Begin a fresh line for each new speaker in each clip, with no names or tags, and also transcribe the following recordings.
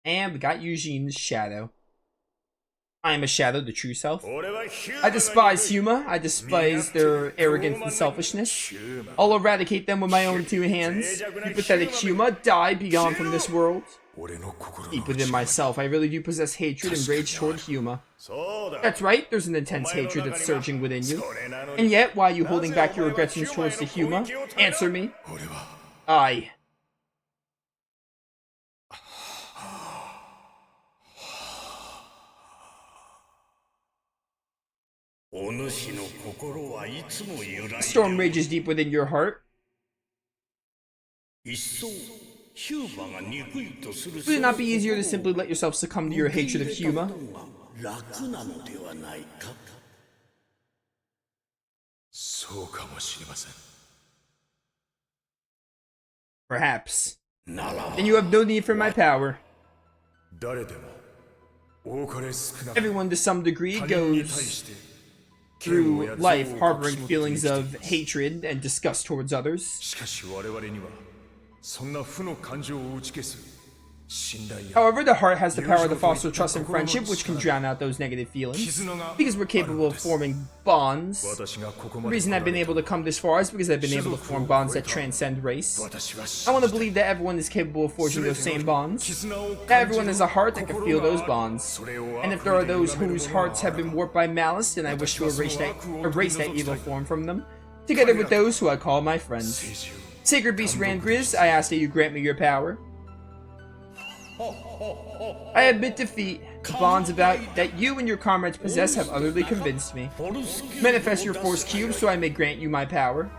And we got Eugene's shadow. I am a shadow, the true self. I despise Huma. I despise their arrogance and selfishness. I'll eradicate them with my own two hands. You pathetic Huma, die, be gone from this world. Deep within myself, I really do possess hatred and rage toward Huma. That's right, there's an intense hatred that's surging within you. And yet, why are you holding back your aggressions towards the Huma? Answer me. I. Storm rages deep within your heart. Would it not be easier to simply let yourself succumb to your hatred of Huma? Perhaps. Then you have no need for my power. Everyone to some degree goes through life harboring feelings of hatred and disgust towards others. However, the heart has the power to foster trust and friendship, which can drown out those negative feelings. Because we're capable of forming bonds. The reason I've been able to come this far is because I've been able to form bonds that transcend race. I want to believe that everyone is capable of forging those same bonds. That everyone has a heart that can feel those bonds. And if there are those whose hearts have been warped by malice, then I wish to erase that evil form from them, together with those who I call my friends. Sacred Beast Randgriz, I ask that you grant me your power. I admit defeat. The bonds that you and your comrades possess have utterly convinced me. Manifest your force cube so I may grant you my power.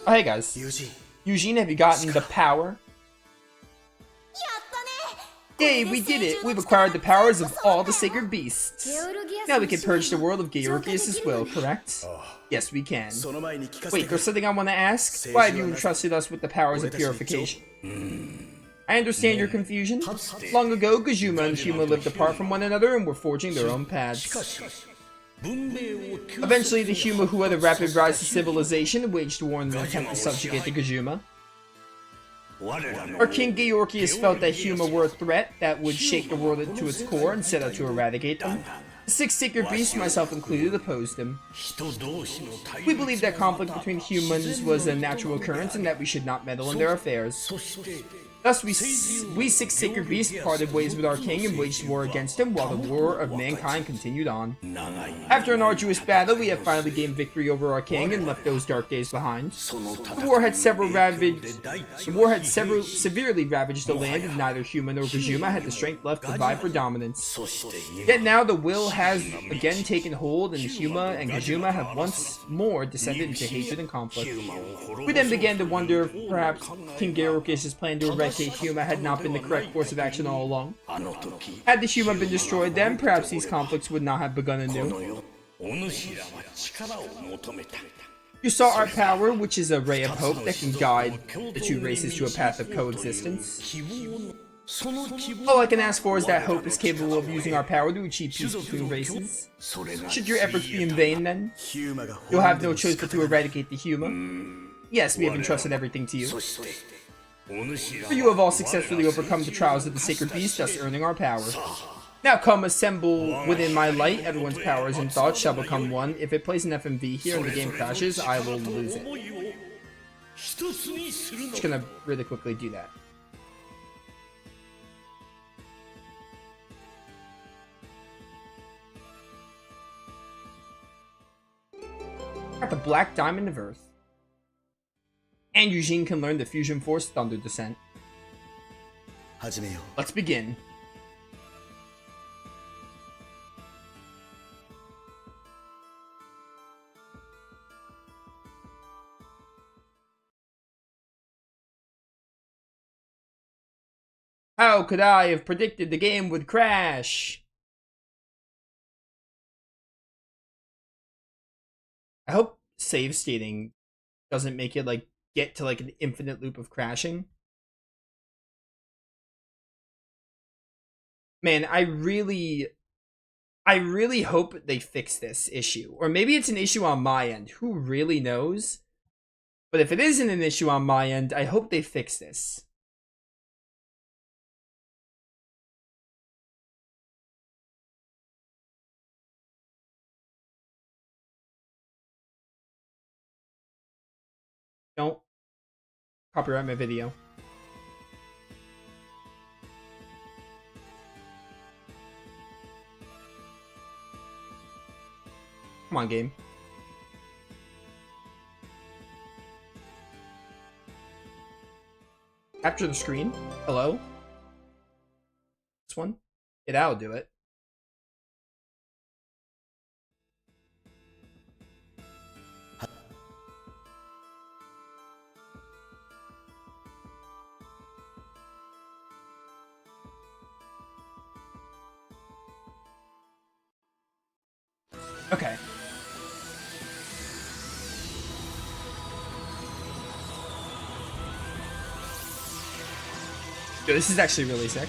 Oh, hey guys. Eugene, have you gotten the power? Yay, we did it! We've acquired the powers of all the sacred beasts. Now we can purge the world of Georgius' will, correct? Yes, we can. Wait, there's something I want to ask? Why have you entrusted us with the powers of purification? I understand your confusion. Long ago, Gajuma and Huma lived apart from one another and were forging their own paths. Eventually, the Huma who had a rapid rise to civilization waged war in an attempt to subjugate the Gajuma. Our King Georgius felt that Huma were a threat that would shake the world to its core and set out to eradicate them. The six sacred beasts, myself included, opposed him. We believed that conflict between humans was a natural occurrence and that we should not meddle in their affairs. Thus, we six sacred beasts parted ways with our king and waged war against him while the war of mankind continued on. After an arduous battle, we have finally gained victory over our king and left those dark days behind. The war had severely ravaged the land, and neither Huma nor Gajuma had the strength left to vie for dominance. Yet now the will has again taken hold, and Huma and Gajuma have once more descended into hatred and conflict. We then began to wonder if perhaps King Georgius' plan to eradicate Huma had not been the correct course of action all along. Had the Huma been destroyed then, perhaps these conflicts would not have begun anew. You saw our power, which is a ray of hope that can guide the two races to a path of coexistence. All I can ask for is that hope is capable of using our power to achieve peace between races. Should your efforts be in vain then, you'll have no choice but to eradicate the Huma. Yes, we have entrusted everything to you. For you have all successfully overcome the trials of the sacred beast, thus earning our power. Now come, assemble within my light. Everyone's powers and thoughts shall become one. If it plays an FMV here and the game crashes, I will lose it. Just gonna really quickly do that. Got the Black Diamond of Earth. And Eugene can learn the Fusion Force Thunder Descent. Let's begin. How could I have predicted the game would crash? I hope save stating doesn't make it like get to like an infinite loop of crashing. Man, I I really hope they fix this issue. Or maybe it's an issue on my end. Who really knows? But if it isn't an issue on my end, I hope they fix this. Don't copyright my video. Come on, game. Capture the screen. Hello? This one? Yeah, that'll do it. Okay. Yo, this is actually really sick.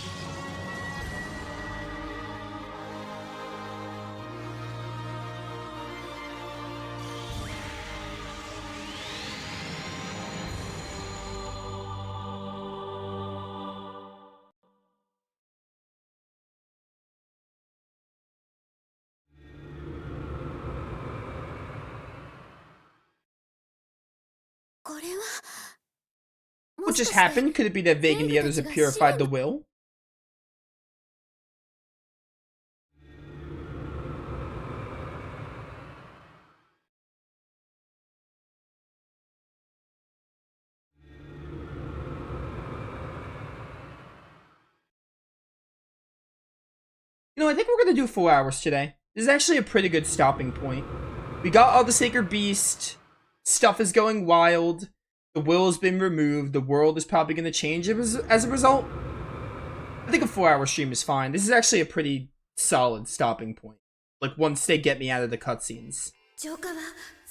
What just happened? Could it be that Vague and the others have purified the will? You know, I think we're gonna do 4 hours today. This is actually a pretty good stopping point. We got all the Sacred Beast. Stuff is going wild. The will has been removed. The world is probably going to change as a result. I think a 4-hour stream is fine. This is actually a pretty solid stopping point. Like, once they get me out of the cutscenes.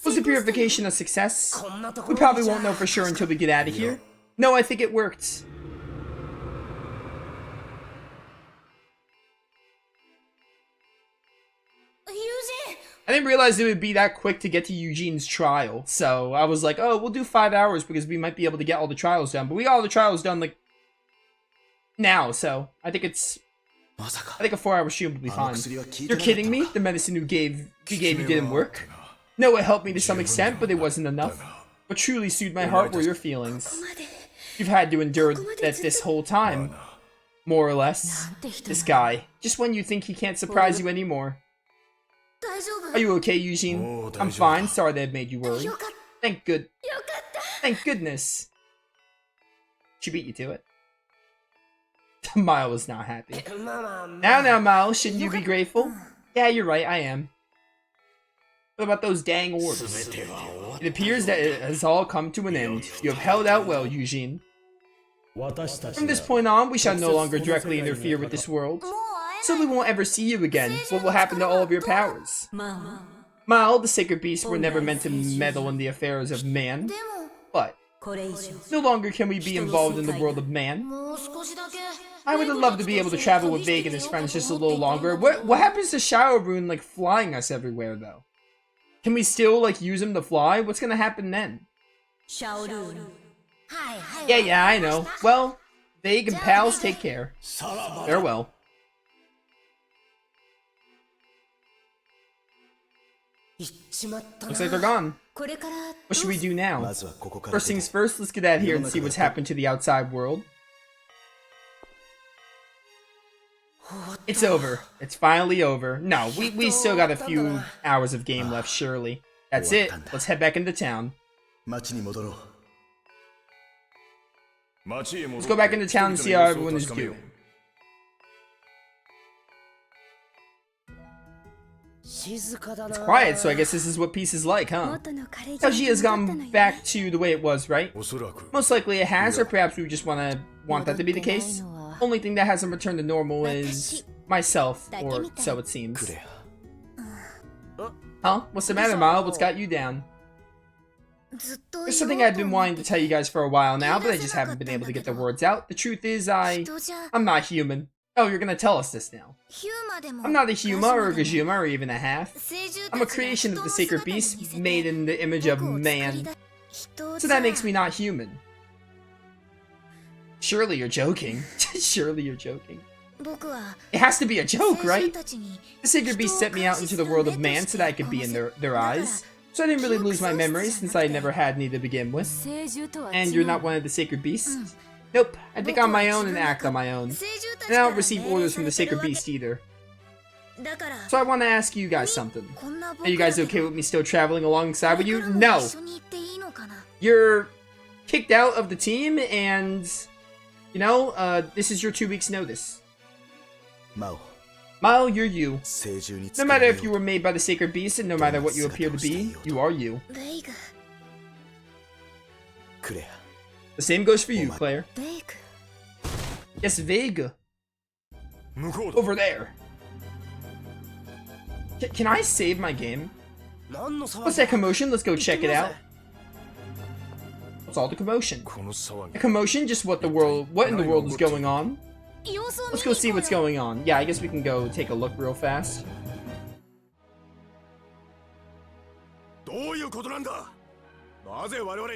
Was the purification a success? We probably won't know for sure until we get out of here. No, I think it worked. I didn't realize it would be that quick to get to Eugene's trial, so I was like, oh, we'll do 5 hours because we might be able to get all the trials done. But we got all the trials done, like, now, so I think a 4-hour stream will be fine. You're kidding me? The medicine we gave you didn't work? No, it helped me to some extent, but it wasn't enough. What truly soothed my heart were your feelings. You've had to endure that this whole time, more or less. This guy, just when you think he can't surprise you anymore. Are you okay, Eugene? I'm fine. Sorry that made you worry. Thank goodness. She beat you to it. Mile was not happy. Now, Mile, shouldn't you be grateful? Yeah, you're right, I am. What about those dang orbs? It appears that it has all come to an end. You have held out well, Eugene. From this point on, we shall no longer directly interfere with this world. So we won't ever see you again. What will happen to all of your powers? Mile, the Sacred Beasts were never meant to meddle in the affairs of man. But no longer can we be involved in the world of man. I would have loved to be able to travel with Vague and his friends just a little longer. What happens to Shadow Rune, like, flying us everywhere, though? Can we still, like, use him to fly? What's gonna happen then? Yeah, I know. Well, Vague and pals, take care. Farewell. Looks like they're gone. What should we do now? First things first, let's get out here and see what's happened to the outside world. It's over. It's finally over. No, we still got a few hours of game left, surely. That's it. Let's head back into town. Let's go back into town and see how everyone is doing. It's quiet, so I guess this is what peace is like, huh? Taji has gone back to the way it was, right? Most likely it has, or perhaps we just want that to be the case. Only thing that hasn't returned to normal is myself, or so it seems. Huh? What's the matter, Mile? What's got you down? There's something I've been wanting to tell you guys for a while now, but I just haven't been able to get the words out. The truth is, I'm not human. Oh, you're gonna tell us this now. I'm not a Huma or a Gajuma or even a half. I'm a creation of the sacred beast, made in the image of man. So that makes me not human. Surely you're joking. Surely you're joking. It has to be a joke, right? The sacred beast sent me out into the world of man so that I could be in their eyes. So I didn't really lose my memory since I never had any to begin with. And you're not one of the sacred beasts? Nope, I think on my own and act on my own. And I don't receive orders from the sacred beast either. So I want to ask you guys something. Are you guys okay with me still traveling alongside with you? No! You're kicked out of the team and, you know, this is your 2 weeks notice. Mao, you're you. No matter if you were made by the sacred beast and no matter what you appear to be, you are you. The same goes for you, Claire. Yes, Vega. Over there. Can I save my game? What's that commotion? Let's go check it out. What's all the commotion? A commotion? Just what in the world is going on? Let's go see what's going on. Yeah, I guess we can go take a look real fast.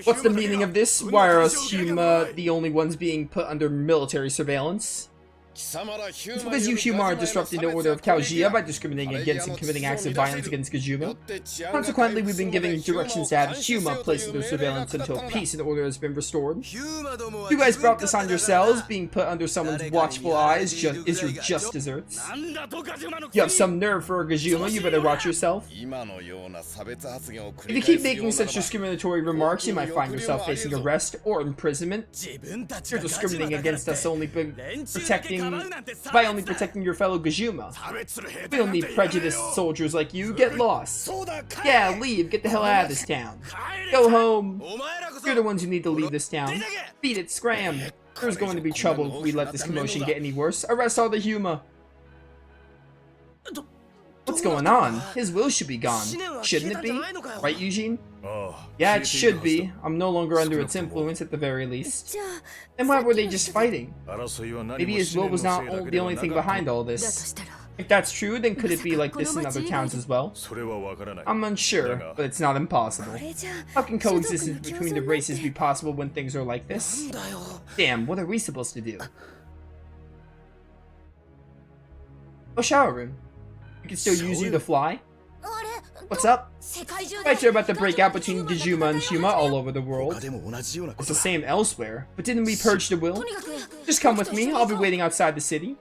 What's the meaning of this? Why are us Huma the only ones being put under military surveillance? It's because you Huma are disrupting the order of Kaujia by discriminating against and committing acts of violence against Gajuma. Consequently, we've been giving directions to have Huma placed under surveillance until peace and order has been restored. You guys brought this on yourselves. Being put under someone's watchful eyes is your just desserts. You have some nerve for a Gajuma, you better watch yourself. If you keep making such discriminatory remarks, you might find yourself facing arrest or imprisonment. You're discriminating against us only by only protecting your fellow Gajuma. We don't need prejudiced soldiers like you. Get lost. Yeah, leave. Get the hell out of this town. Go home. You're the ones who need to leave this town. Beat it, scram. There's going to be trouble if we let this commotion get any worse. Arrest all the Huma. What's going on? His will should be gone. Shouldn't it be? Right, Eugene? Yeah, it should be. I'm no longer under its influence at the very least. Then why were they just fighting? Maybe his will was not the only thing behind all this. If that's true, then could it be like this in other towns as well? I'm unsure, but it's not impossible. How can coexistence between the races be possible when things are like this? Damn, what are we supposed to do? Oh, shower room. We can still use you to fly? What's up? Fights are about to break out between Gajuma and Huma all over the world. It's the same elsewhere, but didn't we purge the will? Just come with me, I'll be waiting outside the city.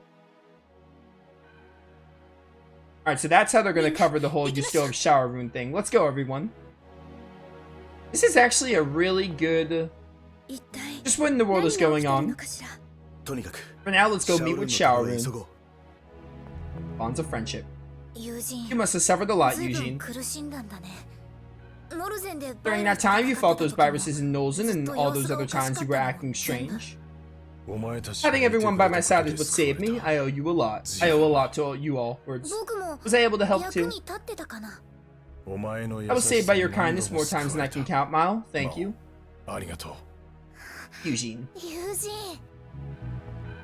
Alright, so that's how they're gonna cover the whole you still have shower room thing. Let's go, everyone. This is actually a really good... just what in the world is going on. For now, let's go meet with shower room. Bonds of friendship. You must have suffered a lot, Eugene. During that time, you fought those viruses in Nolzen, and all those other times you were acting strange. Having everyone by my side is what saved me. I owe you a lot. I owe a lot to you all. Words. Was I able to help too? I was saved by your kindness more times than I can count, Mao. Thank you. Eugene.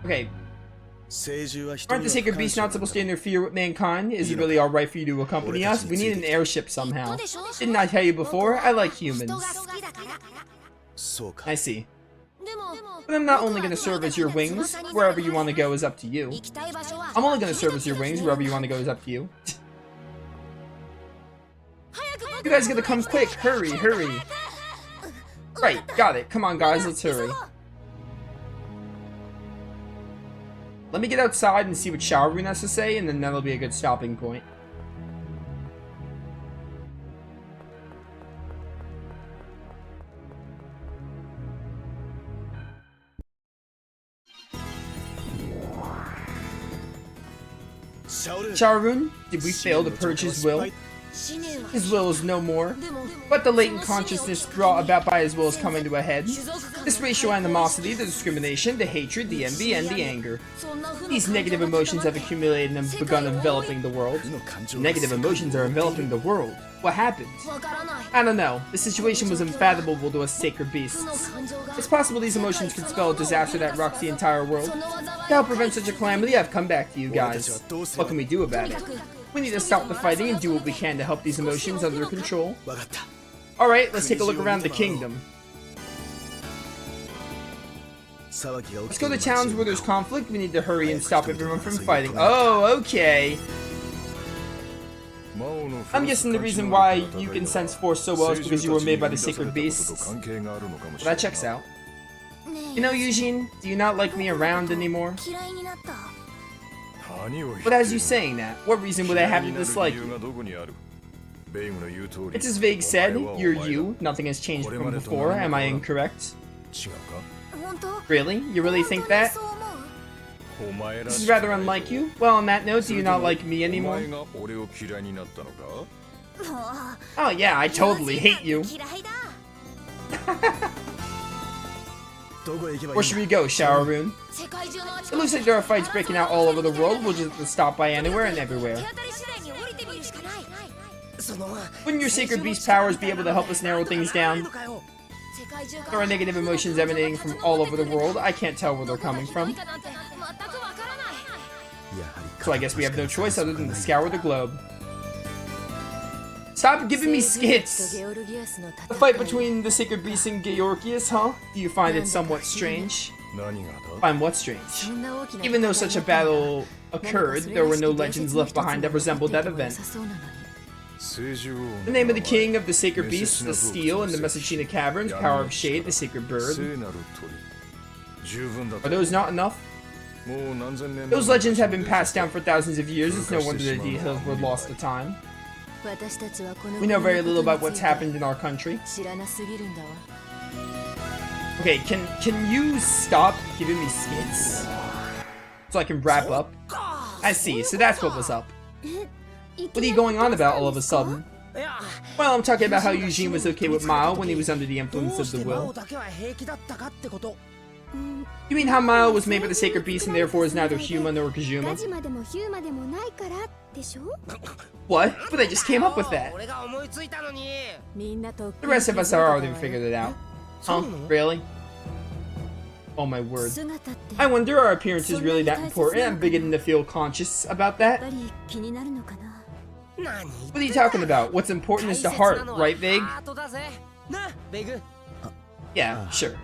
Okay. Aren't the sacred beasts not supposed to interfere with mankind? Is it really alright for you to accompany us? We need an airship somehow. Didn't I tell you before? I like humans. I see. But I'm not only going to serve as your wings. Wherever you want to go is up to you. I'm only going to serve as your wings. Wherever you want to go is up to you. You guys gotta come quick. Hurry, hurry. Right, got it. Come on, guys. Let's hurry. Let me get outside and see what shower room has to say, and then that'll be a good stopping point. Shower room, did we fail to purge his will? His will is no more, but the latent consciousness brought about by his will is coming to a head. This racial animosity, the discrimination, the hatred, the envy, and the anger. These negative emotions have accumulated and begun enveloping the world. Negative emotions are enveloping the world. What happened? I don't know. The situation was unfathomable to us sacred beasts. It's possible these emotions could spell a disaster that rocks the entire world. To help prevent such a calamity, I've come back to you guys. What can we do about it? We need to stop the fighting and do what we can to help these emotions under control. Alright, let's take a look around the kingdom. Let's go to towns where there's conflict. We need to hurry and stop everyone from fighting. Oh, okay. I'm guessing the reason why you can sense force so well is because you were made by the sacred beasts. Well, that checks out. You know, Eugene, do you not like me around anymore? But as you saying that, what reason would I have to dislike you? It's as Vague said, you're you, nothing has changed from before, am I incorrect? Really? You really think that? This is rather unlike you. Well, on that note, do you not like me anymore? Oh yeah, I totally hate you. Where should we go, Showerun? It looks like there are fights breaking out all over the world. We'll just have to stop by anywhere and everywhere. Wouldn't your sacred beast powers be able to help us narrow things down? There are negative emotions emanating from all over the world. I can't tell where they're coming from. So I guess we have no choice other than to scour the globe. Stop giving me skits! The fight between the sacred beast and Georgius, huh? Do you find it somewhat strange? Find what strange? Even though such a battle occurred, there were no legends left behind that resembled that event. The name of the king of the sacred beasts, the steel in the Mesachina caverns, power of shade, the sacred bird. Are those not enough? Those legends have been passed down for thousands of years. It's no wonder the details were lost to time. We know very little about what's happened in our country. Okay, can you stop giving me skits? So I can wrap up? I see, so that's what was up. What are you going on about all of a sudden? Well, I'm talking about how Eugene was okay with Mile when he was under the influence of the will. You mean how Mile was made by the sacred beast and therefore is neither Huma nor Kazuma? What? But I just came up with that. The rest of us are already figured it out. Huh? Really? Oh my word. I wonder, are our appearances really that important? I'm beginning to feel conscious about that. What are you talking about? What's important is the heart, right, Vague? Yeah, sure.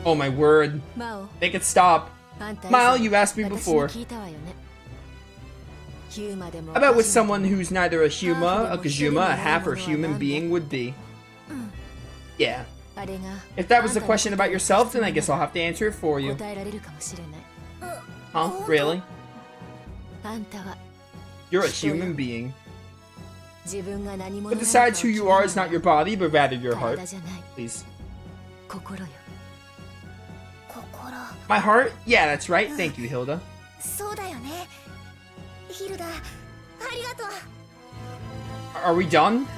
Oh my word. Make it stop. Mile, you asked me before. About what someone who's neither a Huma, a Kazuma, a half or human being would be. Yeah. If that was the question about yourself, then I guess I'll have to answer it for you. Huh? Really? You're a human being. What decides who you are is not your body, but rather your heart. Please. My heart? Yeah, that's right. Thank you, Hilda. Are we done?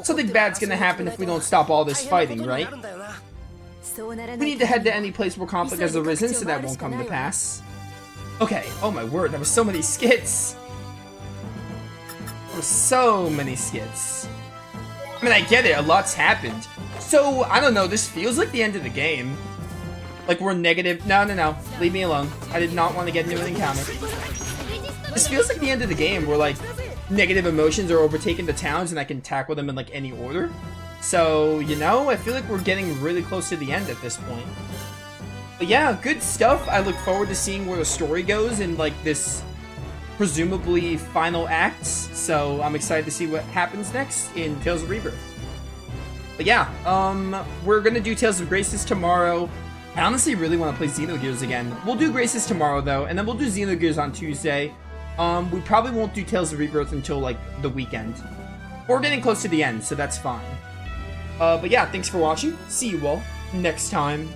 Something bad's gonna happen if we don't stop all this fighting, right? We need to head to any place where conflict has arisen so that won't come to pass. Okay, oh my word, there were so many skits! There were so many skits. I mean, I get it, a lot's happened. So, I don't know, this feels like the end of the game. Like we're negative. No. Leave me alone. I did not want to get into an encounter. This feels like the end of the game where like negative emotions are overtaking the towns and I can tackle them in like any order. So, you know, I feel like we're getting really close to the end at this point. But yeah, good stuff. I look forward to seeing where the story goes in like this presumably final act. So I'm excited to see what happens next in Tales of Rebirth. But yeah, we're gonna do Tales of Graces tomorrow. I honestly really want to play Xenogears again. We'll do Graces tomorrow though, and then we'll do Xenogears on Tuesday. We probably won't do Tales of Rebirth until like the weekend. We're getting close to the end, so that's fine. But yeah, thanks for watching. See you all next time.